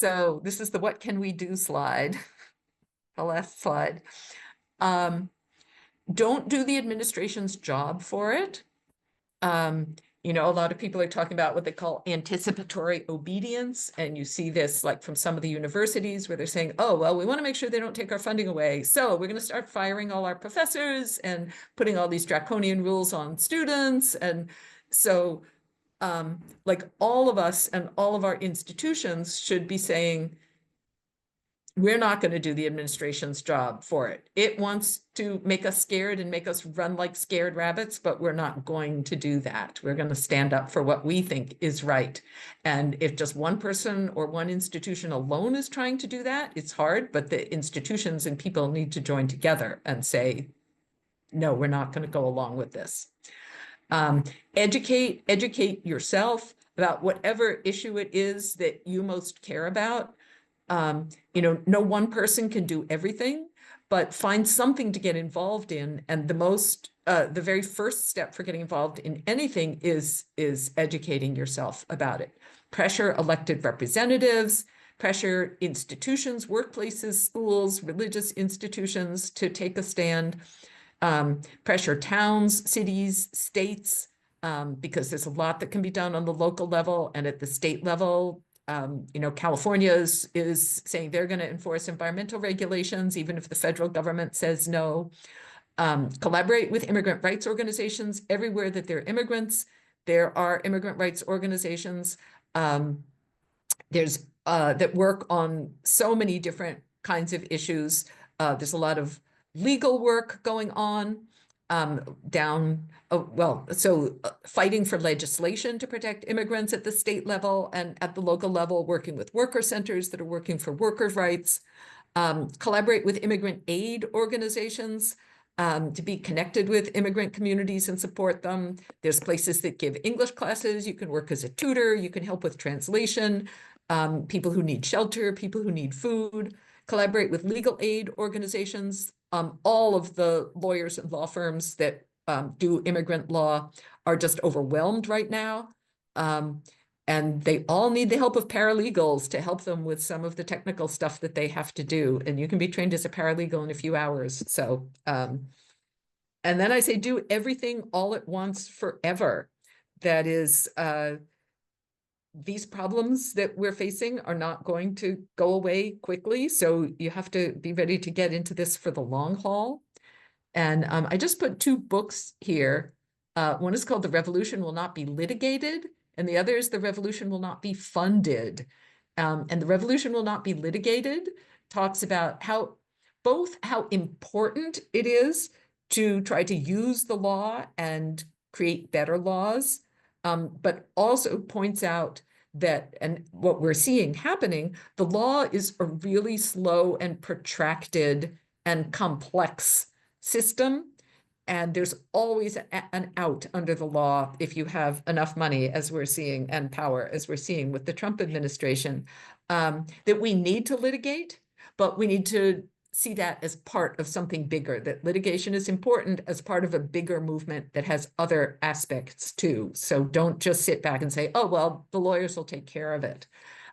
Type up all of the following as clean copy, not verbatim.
So this is the what can we do slide, the last slide. Don't do the administration's job for it. You know, a lot of people are talking about what they call anticipatory obedience. And you see this like from some of the universities where they're saying, oh, well, we want to make sure they don't take our funding away. So we're going to start firing all our professors and putting all these draconian rules on students. And so like all of us and all of our institutions should be saying, we're not going to do the administration's job for it. It wants to make us scared and make us run like scared rabbits, but we're not going to do that. We're going to stand up for what we think is right. And if just one person or one institution alone is trying to do that, it's hard, but the institutions and people need to join together and say, no, we're not going to go along with this. Educate yourself about whatever issue it is that you most care about. You know, no one person can do everything, but find something to get involved in. And the very first step for getting involved in anything is educating yourself about it. Pressure elected representatives, pressure institutions, workplaces, schools, religious institutions to take a stand. Pressure towns, cities, states, because there's a lot that can be done on the local level and at the state level. You know, California is saying they're going to enforce environmental regulations, even if the federal government says no. Collaborate with immigrant rights organizations. Everywhere that there are immigrants, there are immigrant rights organizations. There's that work on so many different kinds of issues. There's a lot of legal work going on fighting for legislation to protect immigrants at the state level and at the local level, working with worker centers that are working for workers' rights, collaborate with immigrant aid organizations to be connected with immigrant communities and support them. There's places that give English classes. You can work as a tutor. You can help with translation, people who need shelter, people who need food, collaborate with legal aid organizations. All of the lawyers and law firms that do immigrant law are just overwhelmed right now. And they all need the help of paralegals to help them with some of the technical stuff that they have to do. And you can be trained as a paralegal in a few hours. So, and then I say, do everything all at once forever. That is, these problems that we're facing are not going to go away quickly. So you have to be ready to get into this for the long haul. And I just put two books here. One is called The Revolution Will Not Be Litigated, and the other is The Revolution Will Not Be Funded. And The Revolution Will Not Be Litigated talks about how important it is to try to use the law and create better laws, but also points out that, and what we're seeing happening, the law is a really slow and protracted and complex system. And there's always an out under the law if you have enough money, as we're seeing, and power, as we're seeing with the Trump administration, that we need to litigate, but we need to see that as part of something bigger, that litigation is important as part of a bigger movement that has other aspects too. So don't just sit back and say, oh, well, the lawyers will take care of it.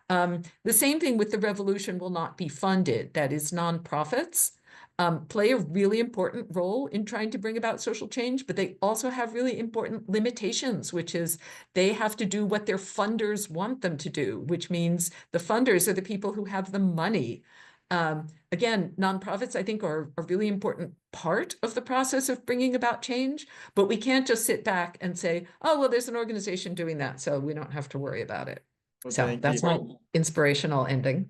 The same thing with The Revolution Will Not Be Funded. That is, nonprofits play a really important role in trying to bring about social change, but they also have really important limitations, which is they have to do what their funders want them to do, which means the funders are the people who have the money. Again, nonprofits, I think, are a really important part of the process of bringing about change, but we can't just sit back and say, oh, well, there's an organization doing that, so we don't have to worry about it. Well, so that's my inspirational ending.